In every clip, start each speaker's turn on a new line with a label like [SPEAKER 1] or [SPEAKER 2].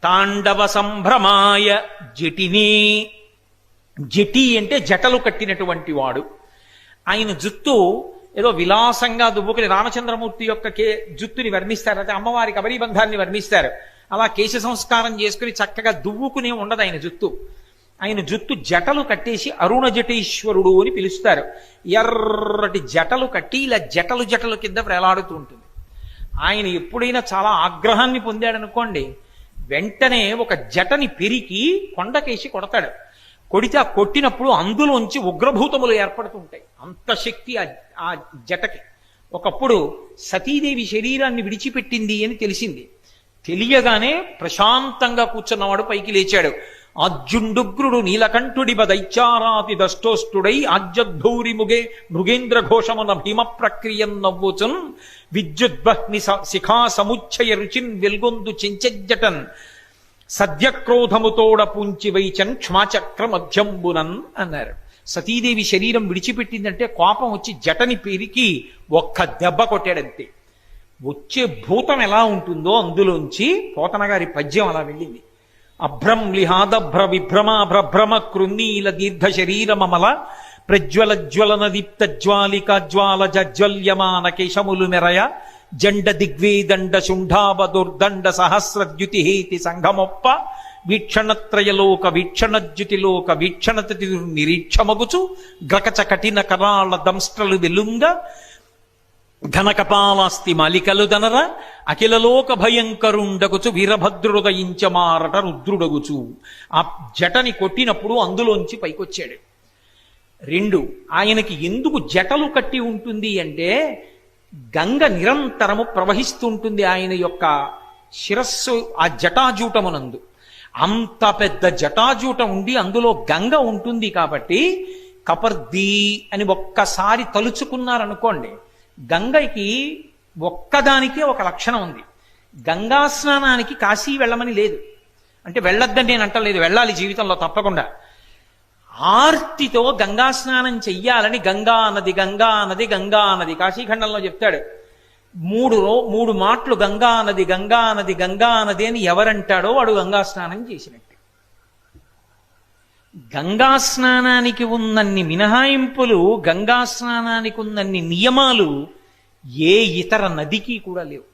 [SPEAKER 1] తాండవ సంభ్రమాయ జటిని. జటి అంటే జటలు కట్టినటువంటి వాడు. ఆయన జుత్తు ఏదో విలాసంగా దువ్వుకుని రామచంద్రమూర్తి యొక్క జుత్తుని వర్ణిస్తారు, అయితే అమ్మవారి కబరీబంధాన్ని వర్ణిస్తారు. అలా కేశ సంస్కారం చేసుకుని చక్కగా దువ్వుకునే ఉండదు ఆయన జుత్తు. ఆయన జుత్తు జటలు కట్టేసి అరుణ జటేశ్వరుడు అని పిలుస్తారు. ఎర్రటి జటలు కట్టి ఇలా జటలు జటలు కింద వేలాడుతూ ఉంటుంది. ఆయన ఎప్పుడైనా చాలా ఆగ్రహాన్ని పొందాడనుకోండి, వెంటనే ఒక జటని పెరికి కొండకేసి కొడతాడు. కొడితే ఆ కొట్టినప్పుడు అందులోంచి ఉగ్రభూతములు ఏర్పడుతుంటాయి. అంత శక్తి ఆ జటకి. ఒకప్పుడు సతీదేవి శరీరాన్ని విడిచిపెట్టింది అని తెలిసింది. తెలియగానే ప్రశాంతంగా కూర్చున్నవాడు పైకి లేచాడు. అర్జుండుగ్రుడు నీలకంఠుడివ దైత్యారాతి దష్టోష్టుడై ఆజ్యద్ధౌరి ముగే మృగేంద్ర ఘోషమున భీమ ప్రక్రియన్ నవ్వుచున్ విద్యుద్వహ్ని శిఖా సముచ్చయ రుచిన్ వెల్గొందు చెంచెజ్జటన్ సద్యక్రోధముతోడ పూంచి వైచన్ క్షమాచక్ర మధ్యంబునన్ అన్నారు. సతీదేవి శరీరం విడిచిపెట్టిందంటే కోపం వచ్చి జటని పెరికి ఒక్క దెబ్బ కొట్టాడంతే. వచ్చే భూతం ఎలా ఉంటుందో అందులోంచి పోతన గారి పద్యం అలా వెళ్ళింది. అభ్రం లిహాదభ్ర విభ్రమాభ్రభ్రమ కృన్నీల దీర్ఘ శరీరమమల ప్రజ్వల జ్వలన దీప్త జ్వాలిక జ్వాల జజ్వల్యమాన కేశములు మెరయ జండ దిగ్వేదండ శుంఠావ దుర్దండ సహస్రద్యుతి హేతి సంఘమొప్ప వీక్షణత్రయలోక వీక్షణద్యుతిలోక వీక్షణతి నిరీక్షమగుచు గ్రకచ కఠిన కరాళ దంస్ట్రలు వెలుంగ ఘనకపాలాస్తి మాలికలు దనర అఖిలలోక భయంకరుండగుచు వీరభద్రుడయించమారట రుద్రుడగుచు. ఆ జటని కొట్టినప్పుడు అందులోంచి పైకొచ్చాడు. 2, ఆయనకి ఎందుకు జటలు కట్టి ఉంటుంది అంటే గంగ నిరంతరము ప్రవహిస్తుంటుంది ఆయన యొక్క శిరస్సు ఆ జటాజూటమునందు. అంత పెద్ద జటాజూటం ఉండి అందులో గంగ ఉంటుంది కాబట్టి కపర్ది అని ఒక్కసారి తలుచుకున్నారనుకోండి, గంగకి ఒక్కదానికే ఒక లక్షణం ఉంది. గంగా స్నానానికి కాశీ వెళ్ళమని లేదు, అంటే వెళ్ళొద్దని నేను అంటలేదు, వెళ్ళాలి జీవితంలో తప్పకుండా. ఆర్తితో గంగా స్నానం చెయ్యాలని గంగా నది గంగా నది గంగా నది కాశీఖండంలో చెప్తాడు. 3 మాటలు గంగా నది గంగా నది గంగా నది అని ఎవరంటాడో వాడు గంగా స్నానం చేసినట్టు. గంగా స్నానానికి ఉన్నన్ని మినహాయింపులు, గంగా స్నానానికి ఉన్నన్ని నియమాలు ఏ ఇతర నదికి కూడా లేవు.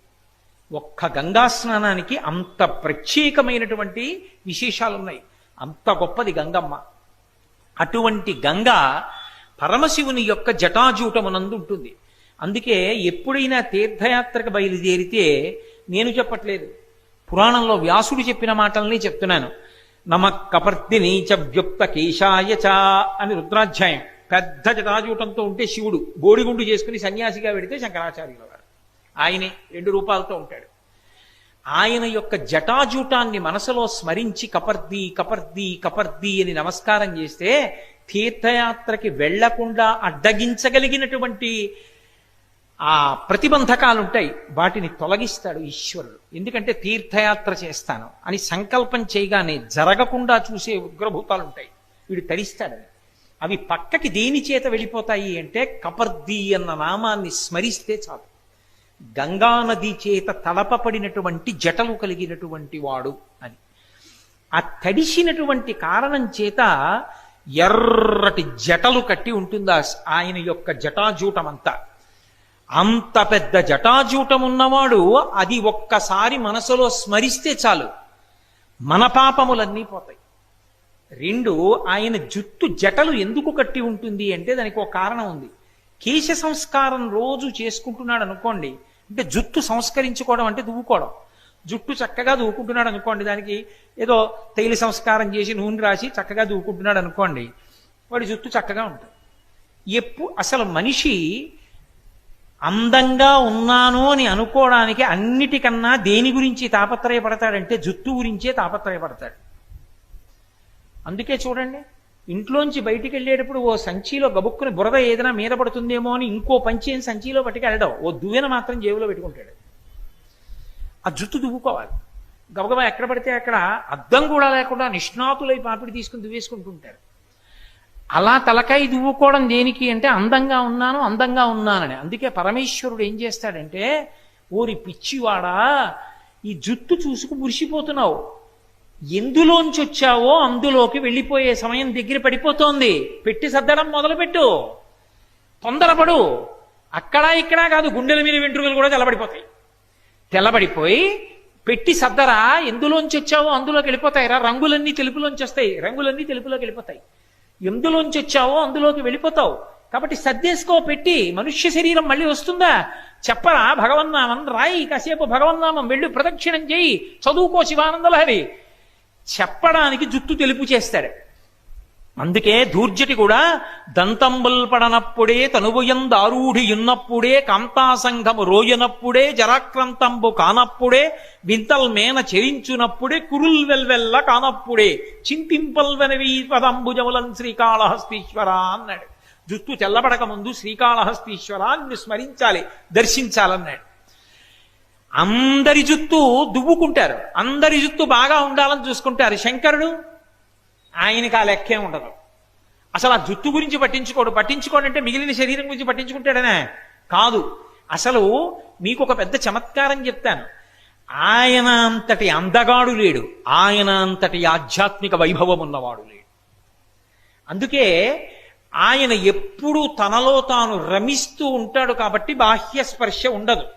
[SPEAKER 1] ఒక్క గంగా స్నానానికి అంత ప్రత్యేకమైనటువంటి విశేషాలున్నాయి. అంత గొప్పది గంగమ్మ. అటువంటి గంగ పరమశివుని యొక్క జటాజూటమునందు ఉంటుంది. అందుకే ఎప్పుడైనా తీర్థయాత్రకు బయలుదేరితే, నేను చెప్పట్లేదు, పురాణంలో వ్యాసుడు చెప్పిన మాటల్ని చెప్తున్నాను. నమ కపర్దిని చ వ్యుక్త కేశాయ చ అని రుద్రాధ్యాయం. పెద్ద జటాజూటంతో ఉంటే శివుడు, బోడిగుండు చేసుకుని సన్యాసిగా పెడితే శంకరాచార్యుల వారు. ఆయనే 2 రూపాలతో ఉంటాడు. ఆయన యొక్క జటాజూటాన్ని మనసులో స్మరించి కపర్ది కపర్ది కపర్ది అని నమస్కారం చేస్తే తీర్థయాత్రకి వెళ్లకుండా అడ్డగించగలిగినటువంటి ఆ ప్రతిబంధకాలుంటాయి, వాటిని తొలగిస్తాడు ఈశ్వరుడు. ఎందుకంటే తీర్థయాత్ర చేస్తాను అని సంకల్పం చేయగానే జరగకుండా చూసే ఉగ్రభూతాలుంటాయి, వీడు తరిస్తాడని. అవి పక్కకి దేని చేత వెళ్ళిపోతాయి అంటే కపర్ది అన్న నామాన్ని స్మరిస్తే చాలు. గంగానది చేత తలపబడినటువంటి జటలు కలిగినటువంటి వాడు అని. ఆ తడిసినటువంటి కారణం చేత ఎర్రటి జటలు కట్టి ఉంటుందా ఆయన యొక్క జటాజూటమంతా. అంత పెద్ద జటాజూటం ఉన్నవాడు అది ఒక్కసారి మనసులో స్మరిస్తే చాలు, మన పాపములన్నీ పోతాయి. 2, ఆయన జుట్టు జటలు ఎందుకు కట్టి ఉంటుంది అంటే దానికి ఒక కారణం ఉంది. కేశ సంస్కారం రోజు చేసుకుంటున్నాడు అనుకోండి, అంటే జుట్టు సంస్కరించుకోవడం అంటే దువ్వుకోవడం. జుట్టు చక్కగా దువ్వుకుంటున్నాడు అనుకోండి, దానికి ఏదో తైలి సంస్కారం చేసి నూనె రాసి చక్కగా దువ్వుకుంటున్నాడు అనుకోండి, వాడి జుట్టు చక్కగా ఉంటుంది. అసలు మనిషి అందంగా ఉన్నాను అని అనుకోవడానికి అన్నిటికన్నా దేని గురించి తాపత్రయపడతాడంటే జుట్టు గురించే తాపత్రయపడతాడు. అందుకే చూడండి, ఇంట్లోంచి బయటికి వెళ్ళేటప్పుడు ఓ సంచిలో గబుక్కుని బురద ఏదైనా మీద పడుతుందేమో అని ఇంకో పంచేని సంచిలో పట్టుకు వెళ్ళడం, ఓ దువ్వెన మాత్రం జేబులో పెట్టుకుంటాడు. ఆ జుట్టు దువ్వుకోవాలి. గబగబా ఎక్కడ పడితే అక్కడ అద్దం కూడా లేకుండా నిష్ణాతులై పాపిడి తీసుకుని దువ్వేసుకుంటుంటారు. అలా తలకాయ దువ్వుకోవడం దేనికి అంటే అందంగా ఉన్నానని. అందుకే పరమేశ్వరుడు ఏం చేస్తాడంటే, ఓరి పిచ్చివాడా, ఈ జుట్టు చూసుకు మురిసిపోతున్నావు, ఎందులోంచి వచ్చావో అందులోకి వెళ్ళిపోయే సమయం దగ్గర పడిపోతోంది. పెట్టి సర్దడం మొదలుపెట్టు, తొందరపడు. అక్కడా ఇక్కడా కాదు, గుండెల మీద వెంట్రుకలు కూడా తెల్లబడిపోతాయి. తెల్లబడిపోయి పెట్టి సర్దరా, ఎందులోంచి వచ్చావో అందులోకి వెళ్ళిపోతాయిరా. రంగులన్నీ తెలుపులోంచి వస్తాయి, రంగులన్నీ తెలుపులోకి వెళ్ళిపోతాయి. ఎందులోంచి వచ్చావో అందులోకి వెళ్ళిపోతావు. కాబట్టి సర్దేసుకో పెట్టి. మనుష్య శరీరం మళ్ళీ వస్తుందా? చెప్పరా భగవన్నామం, రాయి కాసేపు భగవన్నామం, వెళ్ళు ప్రదక్షిణం చేయి, చదువుకో శివానందలహరి. చెప్పడానికి జుట్టు తెలుపు చేస్తాడు. అందుకే దూర్జటి కూడా దంతంబుల్ పడనప్పుడే తనువుయందారూఢి ఉన్నప్పుడే కాంతాసంఘము రోయనప్పుడే జరాక్రంతంబు కానప్పుడే వింతల్ మేన చెరించునప్పుడే కురుల్ వెల్వెల్ల కానప్పుడే చింతింపల్వెనవీ పదంబుజములం శ్రీకాళహస్తీశ్వర అన్నాడు. జుట్టు తెల్లబడక ముందు శ్రీకాళహస్తీశ్వరాన్ని స్మరించాలి, దర్శించాలన్నాడు. అందరి జుట్టు దువ్వుకుంటారు, అందరి జుట్టు బాగా ఉండాలని చూసుకుంటారు. శంకరుడు ఆయనకి ఆ లెక్కే ఉండదు. అసలు ఆ జుట్టు గురించి పట్టించుకోడంటే మిగిలిన శరీరం గురించి పట్టించుకుంటాడనే కాదు. అసలు మీకు ఒక పెద్ద చమత్కారం చెప్తాను. ఆయన అంతటి అందగాడు లేడు, ఆయన అంతటి ఆధ్యాత్మిక వైభవం ఉన్నవాడు లేడు. అందుకే ఆయన ఎప్పుడూ తనలో తాను రమిస్తూ ఉంటాడు. కాబట్టి బాహ్య స్పర్శ ఉండదు.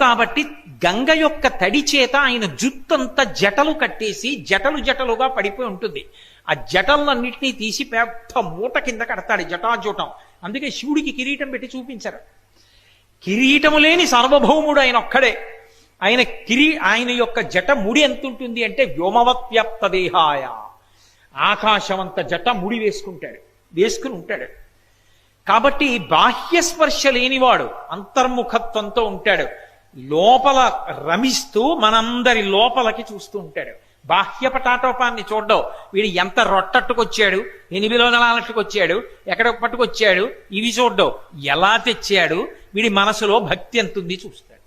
[SPEAKER 1] కాబట్టి గంగ యొక్క తడి చేత ఆయన జుత్తంతా జటలు కట్టేసి జటలుగా పడిపోయి ఉంటుంది. ఆ జటలన్నింటినీ తీసి పెద్ద మూట కింద కడతాడు, జటాజూటం. అందుకే శివుడికి కిరీటం పెట్టి చూపించారు. కిరీటము లేని సార్వభౌముడు ఆయన ఒక్కడే. ఆయన యొక్క జట ముడి ఎంత ఉంటుంది అంటే వ్యోమవత్ వ్యాప్త దేహాయ, ఆకాశమంత జట ముడి వేసుకుని ఉంటాడు. కాబట్టి బాహ్య స్పర్శ లేనివాడు అంతర్ముఖత్వంతో ఉంటాడు. లోపల రమిస్తూ మనందరి లోపలికి చూస్తూ ఉంటాడు. బాహ్య పటాటోపాన్ని చూడ్డం, వీడు ఎంత రొట్టట్టుకొచ్చాడు, 8 నలాలట్టుకొచ్చాడు, ఎక్కడ పట్టుకొచ్చాడు, ఇవి చూడ్డం, ఎలా తెచ్చాడు, వీడి మనసులో భక్తి ఎంతుంది చూస్తాడు.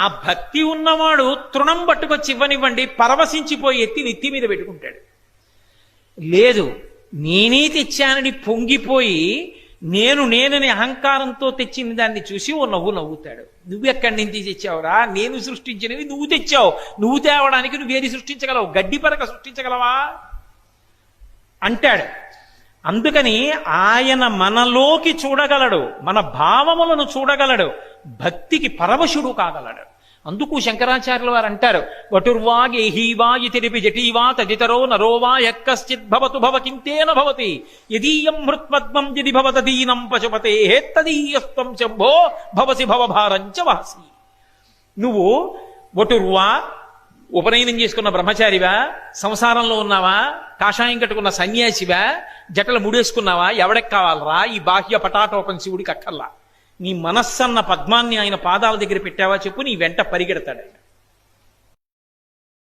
[SPEAKER 1] ఆ భక్తి ఉన్నవాడు తృణం పట్టుకొచ్చి ఇవ్వనివ్వండి, పరవశించిపోయి ఎత్తి నెత్తి మీద పెట్టుకుంటాడు. లేదు, నేనే తెచ్చానని పొంగిపోయి నేనని అహంకారంతో తెచ్చిన దాన్ని చూసి ఓ నవ్వుతాడు. నువ్వెక్కడి నుంచి తెచ్చావురా? నేను సృష్టించినవి నువ్వు తెచ్చావు. నువ్వు తేవడానికి నువ్వేది సృష్టించగలవు? గడ్డి పరక సృష్టించగలవా అంటాడు. అందుకని ఆయన మనలోకి చూడగలడు, మన భావములను చూడగలడు, భక్తికి పరవశుడు కాగలడు. అందుకు శంకరాచార్యుల వారు అంటారు, వటుర్వాగేహీవా ఇతిరిపి జటీవా తదితరో నరోవా యక్కశ్చిత్ భవతు భవకింతేన భవతి యదీయం హృత్పద్మం యది భవతదీనం పశుపతే తదీయస్త్వం శంభో భవసి భవభారంచ వాసి. నువ్వు వటుర్వా, ఉపనయనం చేసుకున్న బ్రహ్మచారివా, సంసారంలో ఉన్నావా, కాషాయం కట్టుకున్న సన్యాసివా, జటలు ముడేసుకున్నావా, ఎవడెక్ కావాలరా ఈ బాహ్య పటాటోపం శివుడికి అక్కర్లా. నీ మనస్సన్న పద్మాన్ని ఆయన పాదాల దగ్గర పెట్టావా చెప్పు, నీ వెంట పరిగెడతాడు.